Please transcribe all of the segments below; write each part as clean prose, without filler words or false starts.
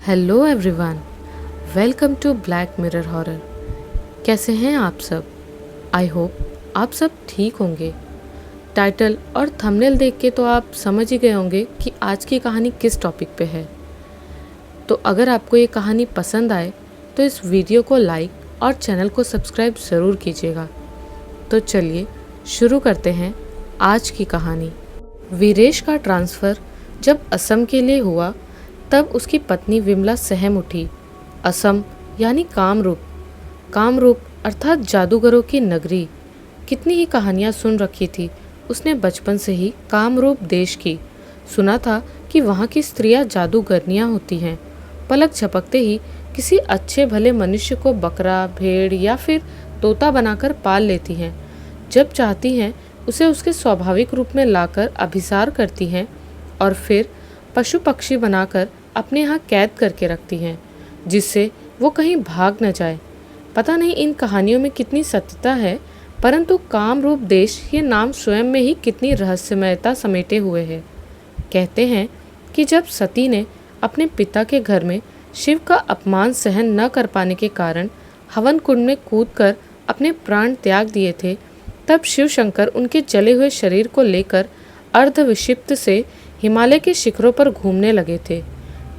Hello everyone, welcome to black mirror horror. कैसे हैं आप सब? आई होप आप सब ठीक होंगे। टाइटल और थंबनेल देख के तो आप समझ ही गए होंगे कि आज की कहानी किस टॉपिक पे है। तो अगर आपको ये कहानी पसंद आए तो इस वीडियो को लाइक और चैनल को सब्सक्राइब ज़रूर कीजिएगा। तो चलिए शुरू करते हैं आज की कहानी। वीरेश का ट्रांसफ़र जब असम के लिए हुआ तब उसकी पत्नी विमला सहम उठी। असम यानी कामरूप, कामरूप अर्थात जादूगरों की नगरी। कितनी ही कहानियाँ सुन रखी थी उसने बचपन से ही कामरूप देश की। सुना था कि वहाँ की स्त्रियाँ जादूगरनियाँ होती हैं। पलक झपकते ही किसी अच्छे भले मनुष्य को बकरा, भेड़ या फिर तोता बनाकर पाल लेती हैं। जब चाहती हैं उसे उसके स्वाभाविक रूप में लाकर अभिसार करती हैं और फिर पशु पक्षी बनाकर अपने यहाँ कैद करके रखती हैं, जिससे वो कहीं भाग न जाए। पता नहीं इन कहानियों में कितनी सत्यता है, परंतु कामरूप देश ये नाम स्वयं में ही कितनी रहस्यमयता समेटे हुए है। कहते हैं कि जब सती ने अपने पिता के घर में शिव का अपमान सहन न कर पाने के कारण हवन कुंड में कूदकर अपने प्राण त्याग दिए थे, तब शिव शंकर उनके जले हुए शरीर को लेकर अर्धविक्षिप्त से हिमालय के शिखरों पर घूमने लगे थे।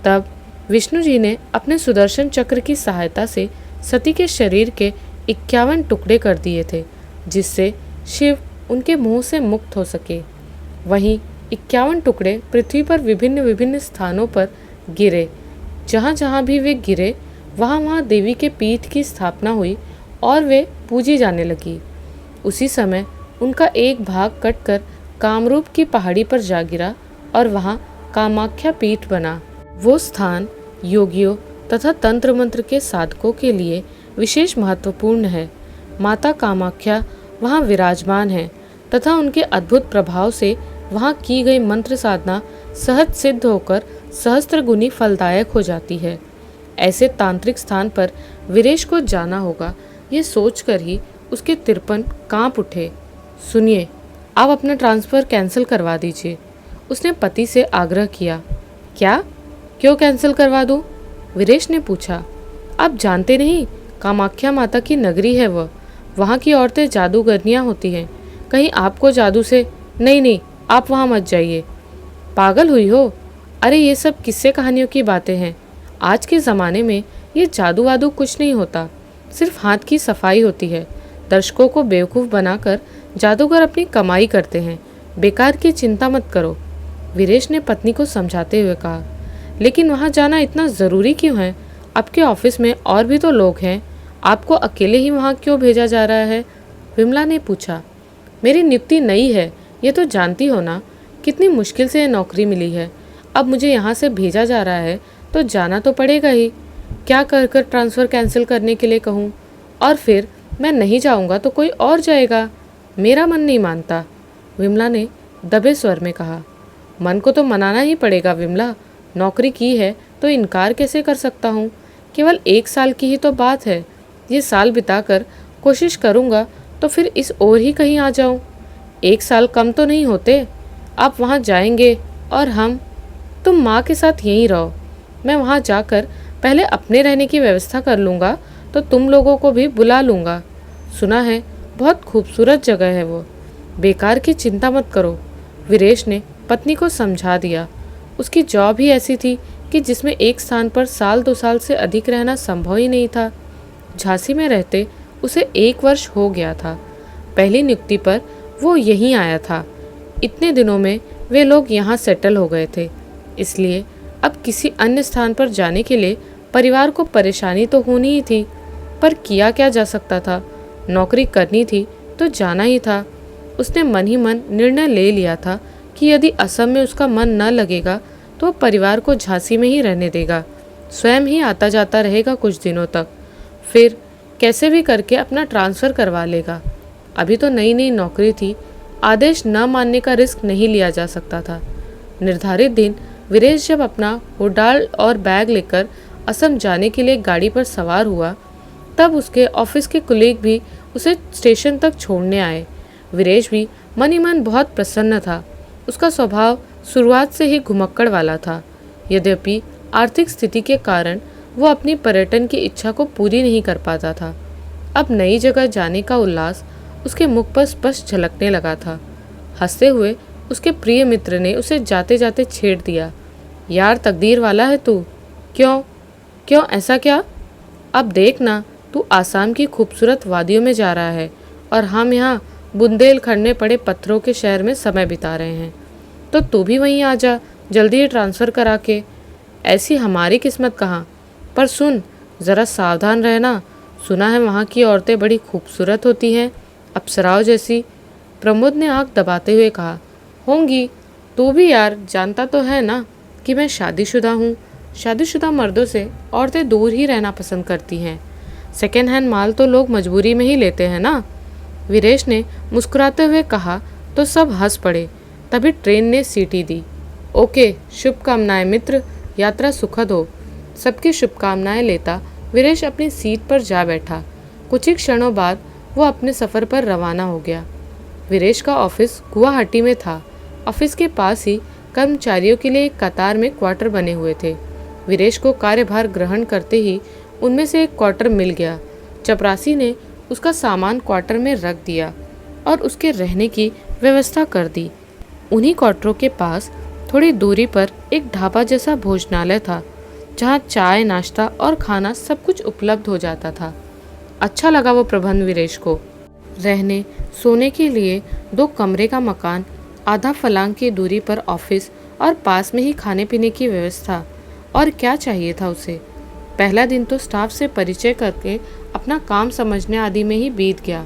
तब विष्णु जी ने अपने सुदर्शन चक्र की सहायता से सती के शरीर के 51 टुकड़े कर दिए थे, जिससे शिव उनके मुंह से मुक्त हो सके। वहीं 51 टुकड़े पृथ्वी पर विभिन्न विभिन्न स्थानों पर गिरे। जहाँ जहाँ भी वे गिरे वहाँ वहाँ देवी के पीठ की स्थापना हुई और वे पूजी जाने लगी। उसी समय उनका एक भाग कटकर कामरूप की पहाड़ी पर जा गिरा और वहाँ कामाख्या पीठ बना। वो स्थान योगियों तथा तंत्र मंत्र के साधकों के लिए विशेष महत्वपूर्ण है। माता कामाख्या वहाँ विराजमान है तथा उनके अद्भुत प्रभाव से वहाँ की गई मंत्र साधना सहज सिद्ध होकर सहस्त्र गुनी फलदायक हो जाती है। ऐसे तांत्रिक स्थान पर वीरेश को जाना होगा, ये सोचकर ही उसके तिरपन कांप उठे। सुनिए, आप अपना ट्रांसफ़र कैंसिल करवा दीजिए, उसने पति से आग्रह किया। क्या? क्यों कैंसिल करवा दूं? वीरेश ने पूछा। आप जानते नहीं, कामाख्या माता की नगरी है वह। वहाँ की औरतें जादूगरनियाँ होती हैं। कहीं आपको जादू से... नहीं, आप वहाँ मत जाइए। पागल हुई हो? अरे ये सब किस्से कहानियों की बातें हैं। आज के ज़माने में ये जादू वादू कुछ नहीं होता, सिर्फ हाथ की सफाई होती है। दर्शकों को बेवकूफ़ बनाकर जादूगर अपनी कमाई करते हैं। बेकार की चिंता मत करो, वीरेश ने पत्नी को समझाते हुए कहा। लेकिन वहाँ जाना इतना ज़रूरी क्यों है? आपके ऑफिस में और भी तो लोग हैं, आपको अकेले ही वहाँ क्यों भेजा जा रहा है? विमला ने पूछा। मेरी नियुक्ति नई है, ये तो जानती हो ना, कितनी मुश्किल से ये नौकरी मिली है। अब मुझे यहाँ से भेजा जा रहा है तो जाना तो पड़ेगा ही। क्या कर कर ट्रांसफ़र कैंसिल करने के लिए कहूँ? और फिर मैं नहीं जाऊँगा तो कोई और जाएगा। मेरा मन नहीं मानता, विमला ने दबे स्वर में कहा। मन को तो मनाना ही पड़ेगा विमला, नौकरी की है तो इनकार कैसे कर सकता हूँ? केवल 1 साल की ही तो बात है। ये साल बिताकर कोशिश करूँगा तो फिर इस ओर ही कहीं आ जाऊँ। 1 साल कम तो नहीं होते। आप वहाँ जाएंगे और तुम माँ के साथ यहीं रहो। मैं वहाँ जाकर पहले अपने रहने की व्यवस्था कर लूँगा, तो तुम लोगों को भी बुला लूँगा। सुना है बहुत खूबसूरत जगह है वो। बेकार की चिंता मत करो, वीरेश ने पत्नी को समझा दिया। उसकी जॉब ही ऐसी थी कि जिसमें एक स्थान पर साल 2 साल से अधिक रहना संभव ही नहीं था। झांसी में रहते उसे 1 वर्ष हो गया था। पहली नियुक्ति पर वो यहीं आया था। इतने दिनों में वे लोग यहाँ सेटल हो गए थे, इसलिए अब किसी अन्य स्थान पर जाने के लिए परिवार को परेशानी तो होनी ही थी। पर किया क्या जा सकता था? नौकरी करनी थी तो जाना ही था। उसने मन ही मन निर्णय ले लिया था कि यदि असम में उसका मन न लगेगा तो परिवार को झांसी में ही रहने देगा। स्वयं ही आता जाता रहेगा कुछ दिनों तक, फिर कैसे भी करके अपना ट्रांसफ़र करवा लेगा। अभी तो नई नई नौकरी थी, आदेश न मानने का रिस्क नहीं लिया जा सकता था। निर्धारित दिन वीरेश जब अपना होडाल और बैग लेकर असम जाने के लिए गाड़ी पर सवार हुआ, तब उसके ऑफिस के कुलीग भी उसे स्टेशन तक छोड़ने आए। वीरेश भी मन ही मन बहुत प्रसन्न था। उसका स्वभाव शुरुआत से ही घुमक्कड़ वाला था। यद्यपि आर्थिक स्थिति के कारण वो अपनी पर्यटन की इच्छा को पूरी नहीं कर पाता था। अब नई जगह जाने का उल्लास उसके मुख पर स्पष्ट झलकने लगा था। हंसते हुए उसके प्रिय मित्र ने उसे जाते जाते छेड़ दिया, यार तकदीर वाला है तू। क्यों क्यों ऐसा क्या? अब देख ना, तू आसाम की खूबसूरत वादियों में जा रहा है और हम यहाँ बुंदेलखंड में पड़े पत्थरों के शहर में समय बिता रहे हैं। तो तू भी वहीं आ जा, जल्दी ही ट्रांसफ़र करा के। ऐसी हमारी किस्मत कहाँ। पर सुन, ज़रा सावधान रहना, सुना है वहाँ की औरतें बड़ी खूबसूरत होती हैं, अप्सराओं जैसी। प्रमोद ने आँख दबाते हुए कहा, होंगी। तू भी यार जानता तो है ना कि मैं शादीशुदा हूँ। शादीशुदा मर्दों से औरतें दूर ही रहना पसंद करती हैं। सेकेंड हैंड माल तो लोग मजबूरी में ही लेते हैं ना। वीरेश ने मुस्कुराते हुए कहा तो सब हंस पड़े। तभी ट्रेन ने सीटी दी। ओके, शुभकामनाएं मित्र, यात्रा सुखद हो। सबकी शुभकामनाएं लेता वीरेश अपनी सीट पर जा बैठा। कुछ ही क्षणों बाद वो अपने सफ़र पर रवाना हो गया। वीरेश का ऑफिस गुवाहाटी में था। ऑफिस के पास ही कर्मचारियों के लिए एक कतार में क्वार्टर बने हुए थे। वीरेश को कार्यभार ग्रहण करते ही उनमें से एक क्वार्टर मिल गया। चपरासी ने उसका सामान क्वार्टर में रख दिया और उसके रहने की व्यवस्था कर दी। उन्हीं क्वार्टरों के पास थोड़ी दूरी पर एक ढाबा जैसा भोजनालय था, जहाँ चाय, नाश्ता और खाना सब कुछ उपलब्ध हो जाता था। अच्छा लगा वो प्रबंध वीरेश को। रहने सोने के लिए 2 कमरे का मकान, आधा फलांग की दूरी पर ऑफिस और पास में ही खाने पीने की व्यवस्था। और क्या चाहिए था उसे। पहला दिन तो स्टाफ से परिचय करके अपना काम समझने आदि में ही बीत गया।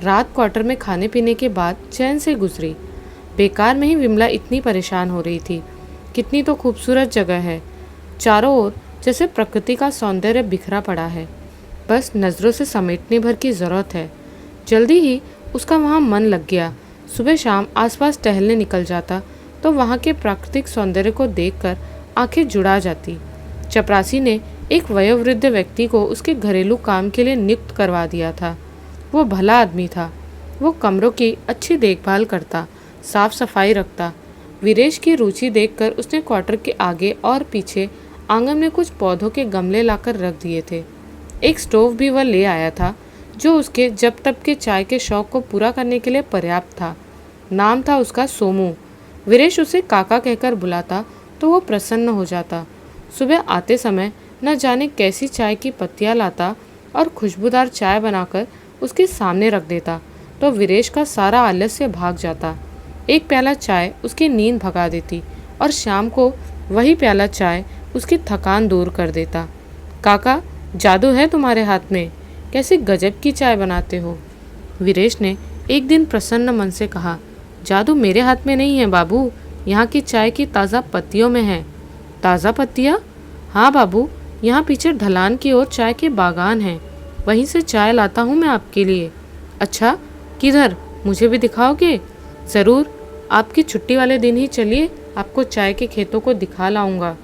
रात क्वार्टर में खाने पीने के बाद चैन से गुजरी। बेकार में ही विमला इतनी परेशान हो रही थी। कितनी तो खूबसूरत जगह है, चारों ओर जैसे प्रकृति का सौंदर्य बिखरा पड़ा है, बस नज़रों से समेटने भर की ज़रूरत है। जल्दी ही उसका वहाँ मन लग गया। सुबह शाम आसपास टहलने निकल जाता तो वहाँ के प्राकृतिक सौंदर्य को देखकर आंखें जुड़ा जाती। चपरासी ने एक वयोवृद्ध व्यक्ति को उसके घरेलू काम के लिए नियुक्त करवा दिया था। वो भला आदमी था। वो कमरों की अच्छी देखभाल करता, साफ सफाई रखता। वीरेश की रुचि देखकर उसने क्वार्टर के आगे और पीछे आंगन में कुछ पौधों के गमले लाकर रख दिए थे। एक स्टोव भी वह ले आया था, जो उसके जब तब के चाय के शौक को पूरा करने के लिए पर्याप्त था। नाम था उसका सोमू। वीरेश उसे काका कहकर बुलाता तो वो प्रसन्न हो जाता। सुबह आते समय न जाने कैसी चाय की पत्तियां लाता और खुशबूदार चाय बनाकर उसके सामने रख देता तो वीरेश का सारा आलस्य भाग जाता। एक प्याला चाय उसकी नींद भगा देती और शाम को वही प्याला चाय उसकी थकान दूर कर देता। काका, जादू है तुम्हारे हाथ में, कैसी गजब की चाय बनाते हो। वीरेश ने एक दिन प्रसन्न मन से कहा, जादू मेरे हाथ में नहीं है बाबू, यहाँ की चाय की ताज़ा पत्तियों में है। ताज़ा पत्तियाँ? हाँ बाबू, यहाँ पीछे ढलान की ओर चाय के बागान हैं, वहीं से चाय लाता हूँ मैं आपके लिए। अच्छा, किधर, मुझे भी दिखाओगे? ज़रूर, आपकी छुट्टी वाले दिन ही चलिए, आपको चाय के खेतों को दिखा लाऊंगा।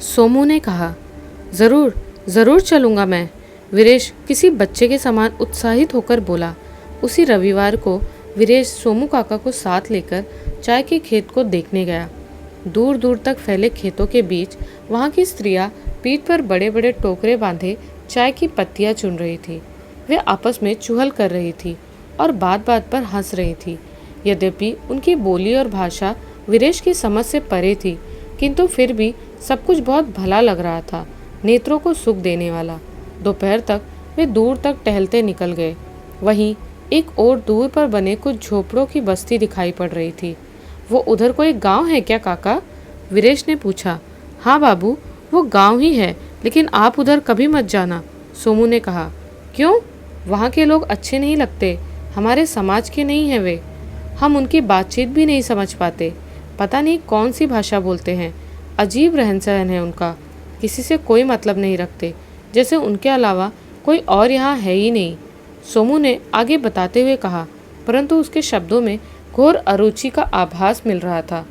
सोमू ने कहा। ज़रूर ज़रूर चलूँगा मैं, वीरेश किसी बच्चे के समान उत्साहित होकर बोला। उसी रविवार को वीरेश सोमू काका को साथ लेकर चाय के खेत को देखने गया। दूर दूर तक फैले खेतों के बीच वहाँ की स्त्रियाँ पीठ पर बड़े बड़े टोकरे बांधे चाय की पत्तियाँ चुन रही थी। वे आपस में चुहल कर रही थी और बात बात पर हंस रही थी। यद्यपि उनकी बोली और भाषा वीरेश की समझ से परे थी, किंतु फिर भी सब कुछ बहुत भला लग रहा था, नेत्रों को सुख देने वाला। दोपहर तक वे दूर तक टहलते निकल गए। वहीं एक और दूर पर बने कुछ झोपड़ों की बस्ती दिखाई पड़ रही थी। वो उधर कोई गांव है क्या काका? वीरेश ने पूछा। हाँ बाबू, वो गांव ही है, लेकिन आप उधर कभी मत जाना, सोमू ने कहा। क्यों? वहाँ के लोग अच्छे नहीं लगते, हमारे समाज के नहीं हैं वे। हम उनकी बातचीत भी नहीं समझ पाते, पता नहीं कौन सी भाषा बोलते हैं। अजीब रहन सहन है उनका, किसी से कोई मतलब नहीं रखते, जैसे उनके अलावा कोई और यहाँ है ही नहीं, सोमू ने आगे बताते हुए कहा, परंतु उसके शब्दों में घोर अरुचि का आभास मिल रहा था।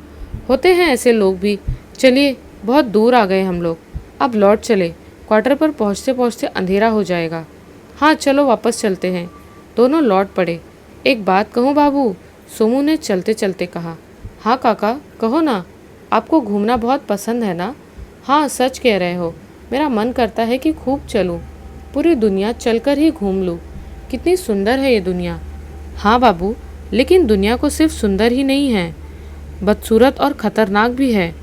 होते हैं ऐसे लोग भी। चलिए, बहुत दूर आ गए हम लोग, अब लौट चले, क्वार्टर पर पहुँचते पहुँचते अंधेरा हो जाएगा। हाँ चलो वापस चलते हैं। दोनों लौट पड़े। एक बात कहूँ बाबू, सोमू ने चलते चलते कहा। हाँ काका, कहो ना, आपको घूमना बहुत पसंद है ना? हाँ, सच कह रहे हो। मेरा मन करता है कि खूब चलूं, पूरी दुनिया चलकर ही घूम लूं। कितनी सुंदर है ये दुनिया। हाँ बाबू, लेकिन दुनिया को सिर्फ सुंदर ही नहीं है, बदसूरत और खतरनाक भी है।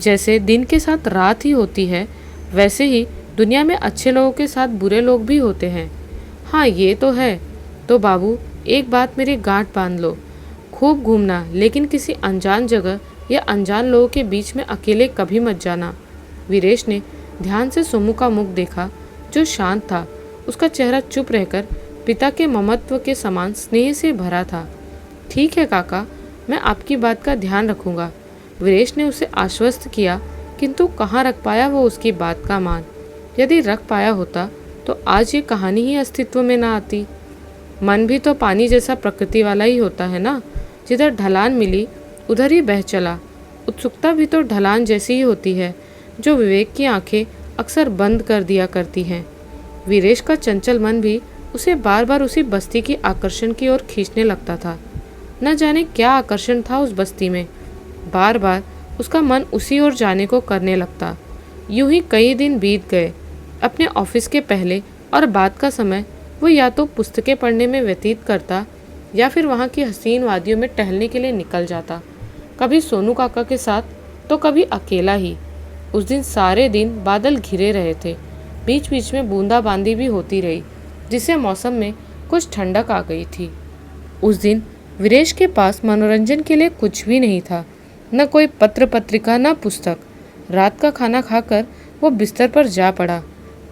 जैसे दिन के साथ रात ही होती है, वैसे ही दुनिया में अच्छे लोगों के साथ बुरे लोग भी होते हैं। हाँ, ये तो है। तो बाबू, एक बात मेरी गांठ बांध लो, खूब घूमना, लेकिन किसी अनजान जगह या अनजान लोगों के बीच में अकेले कभी मत जाना। वीरेश ने ध्यान से सोमू का मुख देखा, जो शांत था। उसका चेहरा चुप रहकर पिता के ममत्व के समान स्नेह से भरा था। ठीक है काका, मैं आपकी बात का ध्यान रखूंगा। वीरेश ने उसे आश्वस्त किया, किंतु कहाँ रख पाया वो उसकी बात का मान। यदि रख पाया होता तो आज ये कहानी ही अस्तित्व में ना आती। मन भी तो पानी जैसा प्रकृति वाला ही होता है ना, जिधर ढलान मिली उधर ही बह चला। उत्सुकता भी तो ढलान जैसी ही होती है, जो विवेक की आंखें अक्सर बंद कर दिया करती हैं। वीरेश का चंचल मन भी उसे बार बार उसी बस्ती की आकर्षण की ओर खींचने लगता था। न जाने क्या आकर्षण था उस बस्ती में, बार बार उसका मन उसी ओर जाने को करने लगता। यूं ही कई दिन बीत गए। अपने ऑफिस के पहले और बाद का समय वो या तो पुस्तकें पढ़ने में व्यतीत करता या फिर वहाँ की हसीन वादियों में टहलने के लिए निकल जाता, कभी सोनू काका के साथ तो कभी अकेला ही। उस दिन सारे दिन बादल घिरे रहे थे, बीच बीच में बूंदाबांदी भी होती रही, जिससे मौसम में कुछ ठंडक आ गई थी। उस दिन वीरेश के पास मनोरंजन के लिए कुछ भी नहीं था, न कोई पत्र पत्रिका न पुस्तक। रात का खाना खाकर वो बिस्तर पर जा पड़ा।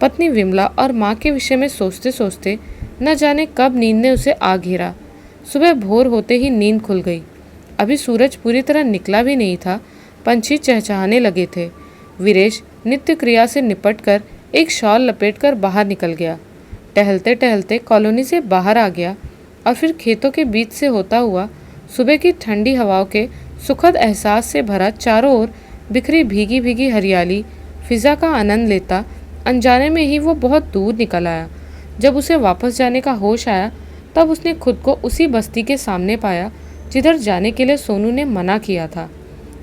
पत्नी विमला और माँ के विषय में सोचते सोचते न जाने कब नींद ने उसे आ घेरा। सुबह भोर होते ही नींद खुल गई। अभी सूरज पूरी तरह निकला भी नहीं था, पंछी चहचहाने लगे थे। वीरेश नित्य क्रिया से निपटकर एक शॉल लपेटकर बाहर निकल गया। टहलते टहलते कॉलोनी से बाहर आ गया और फिर खेतों के बीच से होता हुआ सुबह की ठंडी हवाओं के सुखद एहसास से भरा चारों ओर बिखरी भीगी भीगी हरियाली फिजा का आनंद लेता अनजाने में ही वो बहुत दूर निकल आया। जब उसे वापस जाने का होश आया तब उसने खुद को उसी बस्ती के सामने पाया जिधर जाने के लिए सोनू ने मना किया था।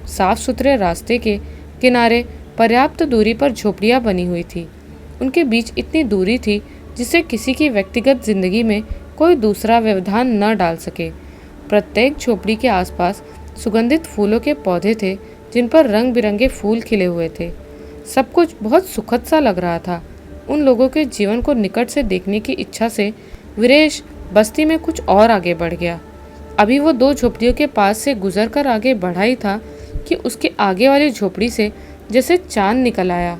साफ सुथरे रास्ते के किनारे पर्याप्त दूरी पर झोपड़ियाँ बनी हुई थी। उनके बीच इतनी दूरी थी जिससे किसी की व्यक्तिगत जिंदगी में कोई दूसरा व्यवधान न डाल सके। प्रत्येक झोपड़ी के आसपास सुगंधित फूलों के पौधे थे, जिन पर रंग बिरंगे फूल खिले हुए थे। सब कुछ बहुत सुखद सा लग रहा था। उन लोगों के जीवन को निकट से देखने की इच्छा से वीरेश बस्ती में कुछ और आगे बढ़ गया। अभी वो दो झोपड़ियों के पास से गुजरकर आगे बढ़ा ही था कि उसके आगे वाली झोपड़ी से जैसे चांद निकल आया।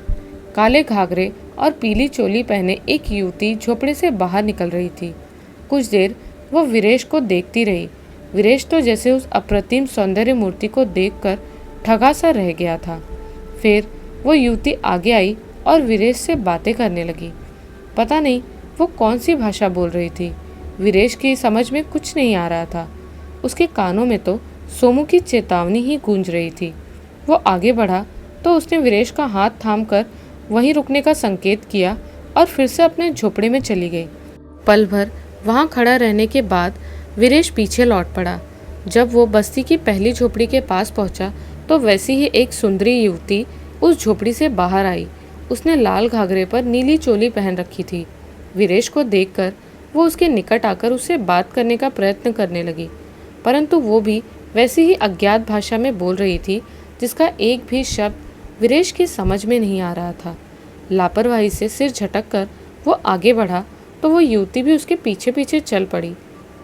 काले घाघरे और पीली चोली पहने एक युवती झोपड़ी से बाहर निकल रही थी। कुछ देर वो वीरेश को देखती रही। वीरेश तो जैसे उस अप्रतिम सौंदर्य मूर्ति को देखकर ठगा सा रह गया था। फिर वो युवती आगे आई और वीरेश से बातें करने लगी। पता नहीं वो कौन सी भाषा बोल रही थी। वीरेश की समझ में कुछ नहीं आ रहा था। उसके कानों में तो सोमू की चेतावनी ही गूंज रही थी। वो आगे बढ़ा तो उसने वीरेश का हाथ थामकर वहीं रुकने का संकेत किया और फिर से अपने झोपड़े में चली गई। पल भर वहाँ खड़ा रहने के बाद वीरेश पीछे लौट पड़ा। जब वो बस्ती की पहली झोपड़ी के पास पहुंचा तो वैसी ही एक सुंदरी युवती उस झोपड़ी से बाहर आई। उसने लाल घाघरे पर नीली चोली पहन रखी थी। वीरेश को देखकर वो उसके निकट आकर उससे बात करने का प्रयत्न करने लगी, परंतु वो भी वैसी ही अज्ञात भाषा में बोल रही थी जिसका एक भी शब्द वीरेश की समझ में नहीं आ रहा था। लापरवाही से सिर झटक कर वो आगे बढ़ा तो वो युवती भी उसके पीछे पीछे चल पड़ी।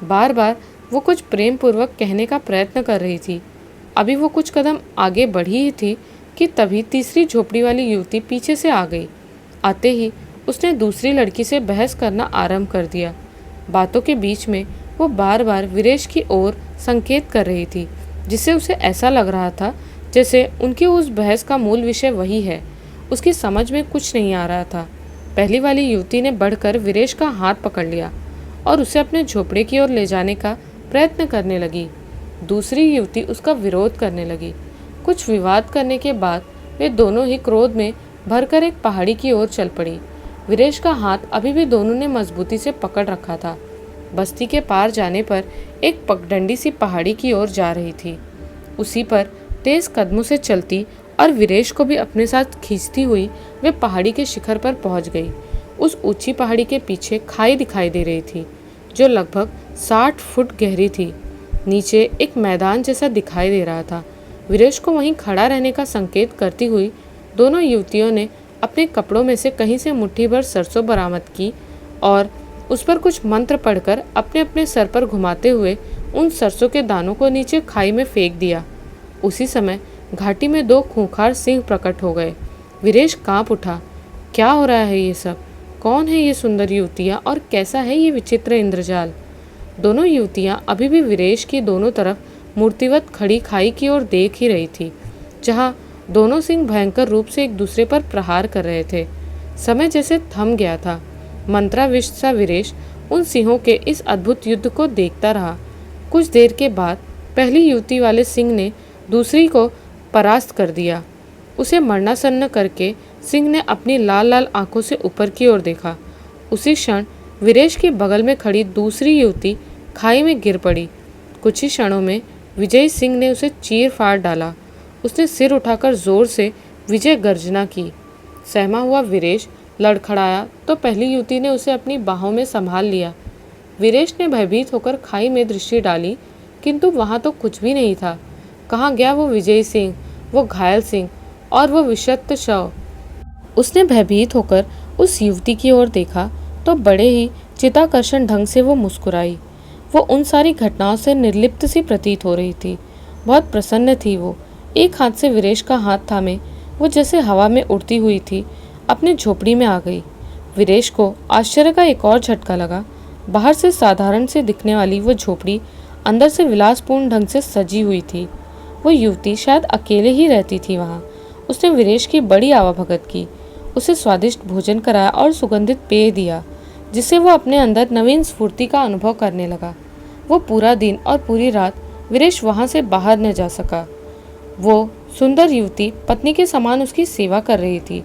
बार बार वो कुछ प्रेम पूर्वक कहने का प्रयत्न कर रही थी। अभी वो कुछ कदम आगे बढ़ी ही थी कि तभी तीसरी झोपड़ी वाली युवती पीछे से आ गई। आते ही उसने दूसरी लड़की से बहस करना आरंभ कर दिया। बातों के बीच में वो बार बार वीरेश की ओर संकेत कर रही थी, जिससे उसे ऐसा लग रहा था जैसे उनकी उस बहस का मूल विषय वही है। उसकी समझ में कुछ नहीं आ रहा था। पहली वाली युवती ने बढ़कर वीरेश का हाथ पकड़ लिया और उसे अपने झोपड़े की ओर ले जाने का प्रयत्न करने लगी। दूसरी युवती उसका विरोध करने लगी। कुछ विवाद करने के बाद वे दोनों ही क्रोध में भरकर एक पहाड़ी की ओर चल पड़ी। वीरेश का हाथ अभी भी दोनों ने मजबूती से पकड़ रखा था। बस्ती के पार जाने पर एक पगडंडी सी पहाड़ी की ओर जा रही थी। उसी पर तेज कदमों से चलती और वीरेश को भी अपने साथ खींचती हुई वे पहाड़ी के शिखर पर पहुंच गई। उस ऊंची पहाड़ी के पीछे खाई दिखाई दे रही थी जो लगभग 60 फुट गहरी थी। नीचे एक मैदान जैसा दिखाई दे रहा था। वीरेश को वहीं खड़ा रहने का संकेत करती हुई दोनों युवतियों ने अपने कपड़ों में से कहीं से मुट्ठी भर सरसों बरामद की और उस पर कुछ मंत्र पढ़कर अपने अपने सर पर घुमाते हुए उन सरसों के दानों को नीचे खाई में फेंक दिया। उसी समय घाटी में 2 खूंखार सिंह प्रकट हो गए। वीरेश कांप उठा। क्या हो रहा है ये सब? कौन है ये सुंदर युवतियाँ और कैसा है ये विचित्र इंद्रजाल? दोनों युवतियाँ अभी भी वीरेश की दोनों तरफ मूर्तिवत खड़ी खाई की ओर देख ही रही थी, जहाँ दोनों सिंह भयंकर रूप से एक दूसरे पर प्रहार कर रहे थे। समय जैसे थम गया था। मंत्राविष्ट सा वीरेश उन सिंहों के इस अद्भुत युद्ध को देखता रहा। कुछ देर के बाद पहली युवती वाले सिंह ने दूसरी को परास्त कर दिया। उसे मरना सन्न करके सिंह ने अपनी लाल लाल आंखों से ऊपर की ओर देखा। उसी क्षण वीरेश के बगल में खड़ी दूसरी युवती खाई में गिर पड़ी। कुछ ही क्षणों में विजय सिंह ने उसे चीर फाड़ डाला। उसने सिर उठाकर जोर से विजय गर्जना की। सहमा हुआ वीरेश लड़खड़ाया तो पहली युवती ने उसे अपनी बाहों में संभाल लिया। वीरेश ने भयभीत होकर खाई में दृष्टि डाली, किंतु वहां तो कुछ भी नहीं था। कहाँ गया वो विजय सिंह, वो घायल सिंह और वो विषक्त शव? उसने भयभीत होकर उस युवती की ओर देखा तो बड़े ही चित्ताकर्षण ढंग से वो मुस्कुराई। वो उन सारी घटनाओं से निर्लिप्त सी प्रतीत हो रही थी। बहुत प्रसन्न थी वो। एक हाथ से वीरेश का हाथ थामे वो जैसे हवा में उड़ती हुई थी अपनी झोपड़ी में आ गई। वीरेश को आश्चर्य का एक और झटका लगा। बाहर से साधारण से दिखने वाली वो झोपड़ी अंदर से विलासपूर्ण ढंग से सजी हुई थी। वो युवती शायद अकेले ही रहती थी वहाँ। उसने वीरेश की बड़ी आवभगत की, उसे स्वादिष्ट भोजन कराया और सुगंधित पेय दिया, जिससे वो अपने अंदर नवीन स्फूर्ति का अनुभव करने लगा। वो पूरा दिन और पूरी रात वीरेश वहाँ से बाहर न जा सका। वो सुंदर युवती पत्नी के समान उसकी सेवा कर रही थी।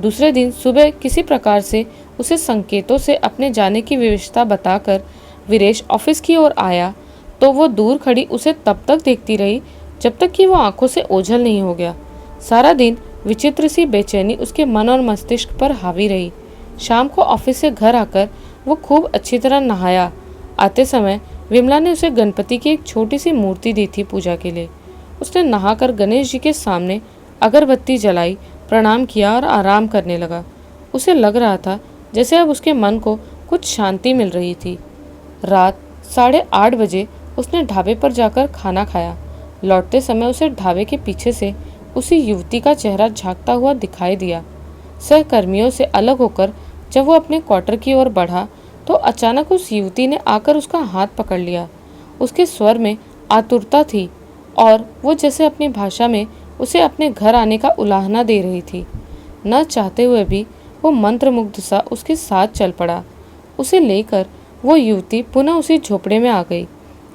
दूसरे दिन सुबह किसी प्रकार से उसे संकेतों से अपने जाने की विवशता बताकर वीरेश ऑफिस की ओर आया तो वो दूर खड़ी उसे तब तक देखती रही जब तक कि वो आंखों से ओझल नहीं हो गया। सारा दिन विचित्र सी बेचैनी उसके मन और मस्तिष्क पर हावी रही। शाम को ऑफिस से घर आकर वो खूब अच्छी तरह नहाया। आते समय विमला ने उसे गणपति की एक छोटी सी मूर्ति दी थी पूजा के लिए। उसने नहाकर गणेश जी के सामने अगरबत्ती जलाई, प्रणाम किया और आराम करने लगा। उसे लग रहा था जैसे अब उसके मन को कुछ शांति मिल रही थी। रात 8:30 बजे उसने ढाबे पर जाकर खाना खाया। लौटते समय उसे ढाबे के पीछे से उसी युवती का चेहरा झांकता हुआ दिखाई दिया। सहकर्मियों से अलग होकर जब वो अपने क्वार्टर की ओर बढ़ा तो अचानक उस युवती ने आकर उसका हाथ पकड़ लिया। उसके स्वर में आतुरता थी और वो जैसे अपनी भाषा में उसे अपने घर आने का उलाहना दे रही थी। न चाहते हुए भी वो मंत्रमुग्ध सा उसके साथ चल पड़ा। उसे लेकर वो युवती पुनः उसी झोपड़े में आ गई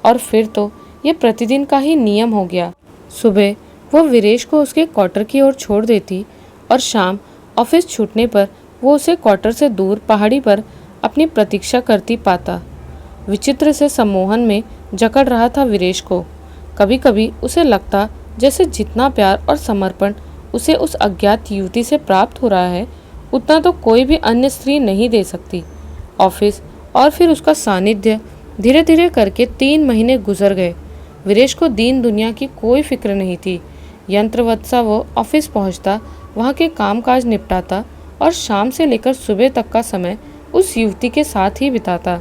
और फिर तो ये प्रतिदिन का ही नियम हो गया। सुबह वो वीरेश को उसके क्वार्टर की ओर छोड़ देती और शाम ऑफिस छूटने पर वो उसे क्वार्टर से दूर पहाड़ी पर अपनी प्रतीक्षा करती पाता। विचित्र से सम्मोहन में जकड़ रहा था वीरेश को। कभी कभी उसे लगता जैसे जितना प्यार और समर्पण उसे उस अज्ञात युवती से प्राप्त हो रहा है उतना तो कोई भी अन्य स्त्री नहीं दे सकती। ऑफिस और फिर उसका सानिध्य धीरे धीरे करके 3 महीने गुजर गए। वीरेश को दीन दुनिया की कोई फिक्र नहीं थी। यंत्रवत सा वो ऑफिस पहुंचता, वहाँ के कामकाज निपटाता और शाम से लेकर सुबह तक का समय उस युवती के साथ ही बिताता।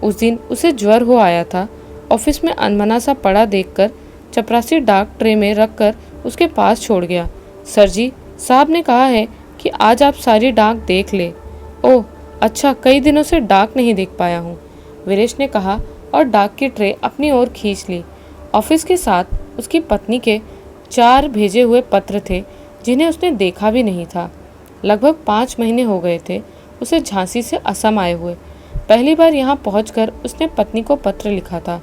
उस दिन उसे ज्वर हो आया था। ऑफिस में अनमना सा पड़ा देखकर चपरासी डाक ट्रे में रखकर उसके पास छोड़ गया। सर जी, साहब ने कहा है कि आज आप सारी डाक देख ले। ओह अच्छा, कई दिनों से डाक नहीं देख पाया हूँ, वीरेश ने कहा और डाक की ट्रे अपनी ओर खींच ली। ऑफिस के साथ उसकी पत्नी के 4 भेजे हुए पत्र थे जिन्हें उसने देखा भी नहीं था। लगभग 5 महीने हो गए थे उसे झांसी से असम आए हुए। पहली बार यहाँ पहुंचकर उसने पत्नी को पत्र लिखा था।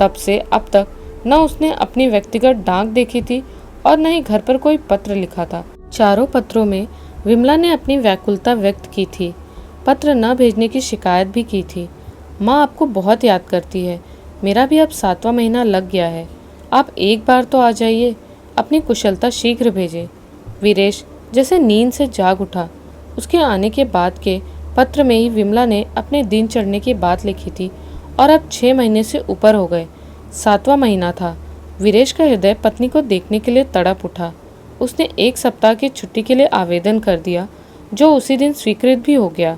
तब से अब तक न उसने अपनी व्यक्तिगत डाक देखी थी और न ही घर पर कोई पत्र लिखा था। चारों पत्रों में विमला ने अपनी व्याकुलता व्यक्त की थी। पत्र न भेजने की शिकायत भी की थी। माँ आपको बहुत याद करती है। मेरा भी अब 7वां महीना लग गया है। आप एक बार तो आ जाइए। अपनी कुशलता शीघ्र भेजें। वीरेश जैसे नींद से जाग उठा। उसके आने के बाद के पत्र में ही विमला ने अपने दिन चढ़ने की बात लिखी थी और अब 6 महीने से ऊपर हो गए। 7वां महीना था। वीरेश का हृदय पत्नी को देखने के लिए तड़प उठा। उसने 1 सप्ताह की छुट्टी के लिए आवेदन कर दिया, जो उसी दिन स्वीकृत भी हो गया।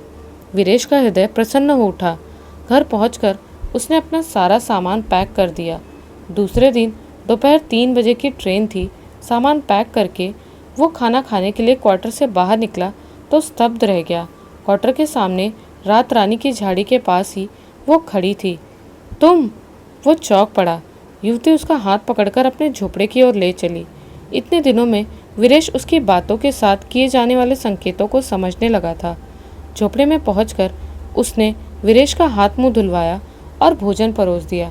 वीरेश का हृदय प्रसन्न हो उठा। घर पहुंचकर उसने अपना सारा सामान पैक कर दिया। दूसरे दिन दोपहर 3 बजे की ट्रेन थी। सामान पैक करके वो खाना खाने के लिए क्वार्टर से बाहर निकला तो स्तब्ध रह गया। क्वार्टर के सामने रात रानी की झाड़ी के पास ही वो खड़ी थी। तुम? वो चौंक पड़ा। युवती उसका हाथ पकड़कर अपने झोपड़े की ओर ले चली। इतने दिनों में वीरेश उसकी बातों के साथ किए जाने वाले संकेतों को समझने लगा था। झोपड़े में पहुंचकर उसने वीरेश का हाथ मुंह धुलवाया और भोजन परोस दिया।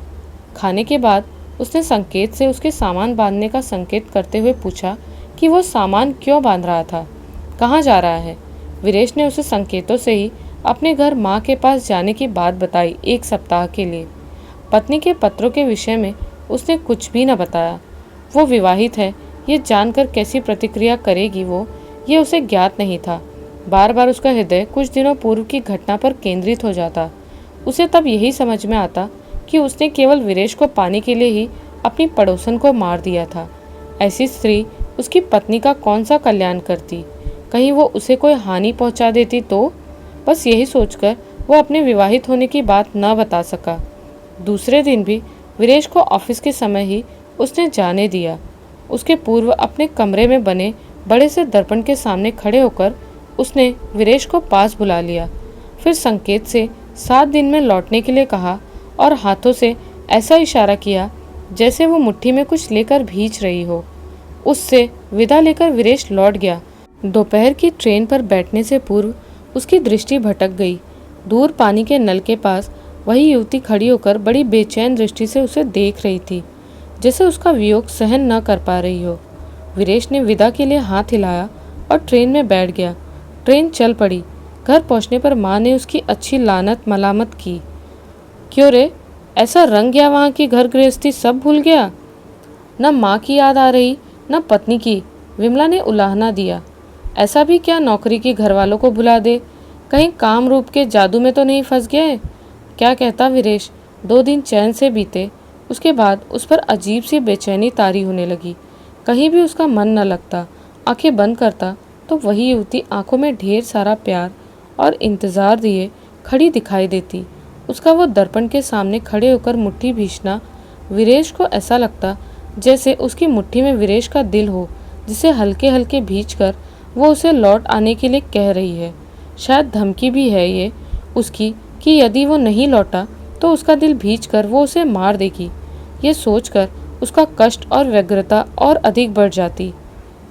खाने के बाद उसने संकेत से उसके सामान बांधने का संकेत करते हुए पूछा कि वो सामान क्यों बांध रहा था, कहाँ जा रहा है। वीरेश ने उसे संकेतों से ही अपने घर माँ के पास जाने की बात बताई 1 सप्ताह के लिए। पत्नी के पत्रों के विषय में उसने कुछ भी न बताया। वो विवाहित है, ये जानकर कैसी प्रतिक्रिया करेगी ये उसे ज्ञात नहीं था। बार बार उसका हृदय कुछ दिनों पूर्व की घटना पर केंद्रित हो जाता। उसे तब यही समझ में आता कि उसने केवल वीरेश को पाने के लिए ही अपनी पड़ोसन को मार दिया था। ऐसी स्त्री उसकी पत्नी का कौन सा कल्याण करती? कहीं वो उसे कोई हानि पहुंचा देती तो? बस यही सोचकर वो अपने विवाहित होने की बात न बता सका। दूसरे दिन भी वीरेश को ऑफिस के समय ही उसने जाने दिया। उसके पूर्व अपने कमरे में बने बड़े से दर्पण के सामने खड़े होकर उसने वीरेश को पास बुला लिया। फिर संकेत से 7 दिन में लौटने के लिए कहा और हाथों से ऐसा इशारा किया जैसे वो मुट्ठी में कुछ लेकर भींच रही हो। उससे विदा लेकर वीरेश लौट गया। दोपहर की ट्रेन पर बैठने से पूर्व उसकी दृष्टि भटक गई। दूर पानी के नल के पास वही युवती खड़ी होकर बड़ी बेचैन दृष्टि से उसे देख रही थी, जैसे उसका वियोग सहन न कर पा रही हो। वीरेश ने विदा के लिए हाथ हिलाया और ट्रेन में बैठ गया। ट्रेन चल पड़ी। घर पहुंचने पर माँ ने उसकी अच्छी लानत मलामत की। क्यों रे, ऐसा रंग गया वहाँ की घर गृहस्थी, सब भूल गया? न माँ की याद आ रही न पत्नी की। विमला ने उलाहना दिया। ऐसा भी क्या नौकरी की घर वालों को भुला दे? कहीं काम रूप के जादू में तो नहीं फंस गया है? क्या कहता वीरेश? 2 दिन चैन से बीते। उसके बाद उस पर अजीब सी बेचैनी तारी होने लगी। कहीं भी उसका मन न लगता। आंखें बंद करता तो वही युवती आंखों में ढेर सारा प्यार और इंतजार दिए खड़ी दिखाई देती। उसका वो दर्पण के सामने खड़े होकर मुट्ठी भींचना, वीरेश को ऐसा लगता जैसे उसकी मुट्ठी में वीरेश का दिल हो, जिसे हल्के हल्के भींचकर वो उसे लौट आने के लिए कह रही है। शायद धमकी भी है ये उसकी कि यदि वो नहीं लौटा तो उसका दिल भींचकर वो उसे मार देगी। ये सोचकर उसका कष्ट और व्यग्रता और अधिक बढ़ जाती।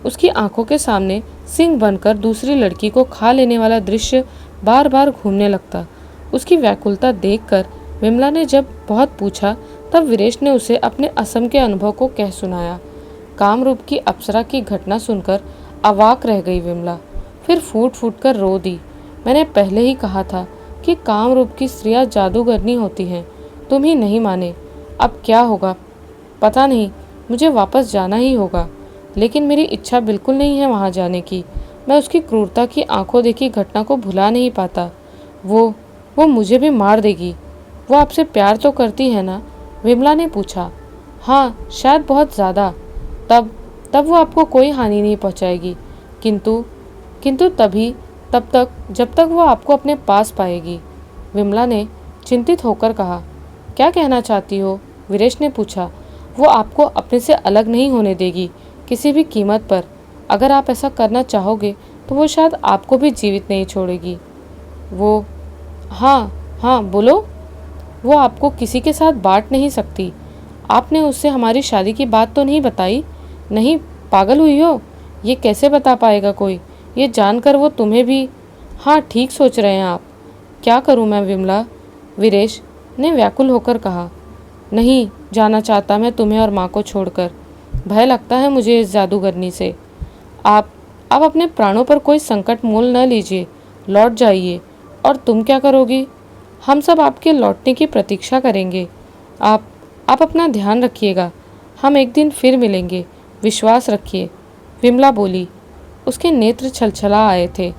उसकी आंखों के सामने सिंह बनकर दूसरी लड़की को खा लेने वाला दृश्य बार बार घूमने लगता। उसकी व्याकुलता देखकर विमला ने जब बहुत पूछा तब वीरेश ने उसे अपने असम के अनुभव को कह सुनाया। कामरूप की अप्सरा की घटना सुनकर अवाक रह गई विमला। फिर फूट फूट कर रो दी। मैंने पहले ही कहा था कि कामरूप की स्त्रियां जादूगरनी होती हैं। तुम ही नहीं माने। अब क्या होगा पता नहीं। मुझे वापस जाना ही होगा, लेकिन मेरी इच्छा बिल्कुल नहीं है वहाँ जाने की। मैं उसकी क्रूरता की आंखों देखी घटना को भुला नहीं पाता। वो मुझे भी मार देगी। वो आपसे प्यार तो करती है ना? विमला ने पूछा। हाँ, शायद बहुत ज़्यादा। तब वो आपको कोई हानि नहीं पहुँचाएगी, किंतु तब तक जब तक वो आपको अपने पास पाएगी। विमला ने चिंतित होकर कहा। क्या कहना चाहती हो? वीरेश ने पूछा। वो आपको अपने से अलग नहीं होने देगी किसी भी कीमत पर। अगर आप ऐसा करना चाहोगे तो वो शायद आपको भी जीवित नहीं छोड़ेगी। वो हाँ बोलो। वो आपको किसी के साथ बांट नहीं सकती। आपने उससे हमारी शादी की बात तो नहीं बताई? नहीं, पागल हुई हो? ये कैसे बता पाएगा कोई? ये जानकर वो तुम्हें भी। हाँ, ठीक सोच रहे हैं आप। क्या करूँ मैं विमला? वीरेश ने व्याकुल होकर कहा। नहीं जाना चाहता मैं तुम्हें और माँ को छोड़कर। भय लगता है मुझे इस जादूगरनी से। आप अपने प्राणों पर कोई संकट मोल न लीजिए। लौट जाइए। और तुम क्या करोगी? हम सब आपके लौटने की प्रतीक्षा करेंगे। आप अपना ध्यान रखिएगा। हम एक दिन फिर मिलेंगे, विश्वास रखिए। विमला बोली। उसके नेत्र छलछला आए थे।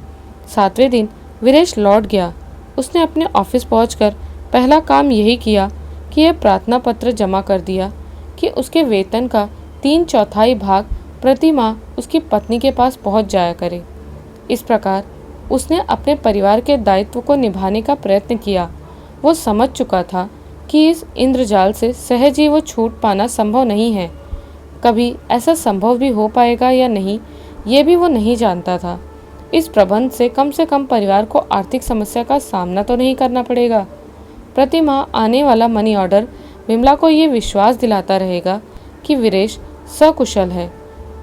7वें दिन वीरेश लौट गया। उसने अपने ऑफिस पहुंचकर पहला काम यही किया कि यह प्रार्थना पत्र जमा कर दिया कि उसके वेतन का 3/4 भाग प्रति माह उसकी पत्नी के पास पहुंच जाया करे। इस प्रकार उसने अपने परिवार के दायित्व को निभाने का प्रयत्न किया। वो समझ चुका था कि इस इंद्रजाल से सहज ही वो छूट पाना संभव नहीं है। कभी ऐसा संभव भी हो पाएगा या नहीं, ये भी वो नहीं जानता था। इस प्रबंध से कम परिवार को आर्थिक समस्या का सामना तो नहीं करना पड़ेगा। प्रति माह आने वाला मनी ऑर्डर विमला को ये विश्वास दिलाता रहेगा कि वीरेश सकुशल है।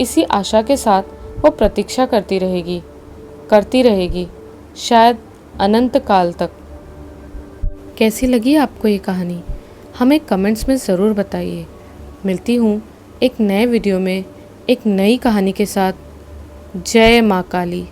इसी आशा के साथ वो प्रतीक्षा करती रहेगी, शायद अनंत काल तक। कैसी लगी आपको ये कहानी? हमें कमेंट्स में ज़रूर बताइए। मिलती हूँ एक नए वीडियो में एक नई कहानी के साथ। जय माँ काली।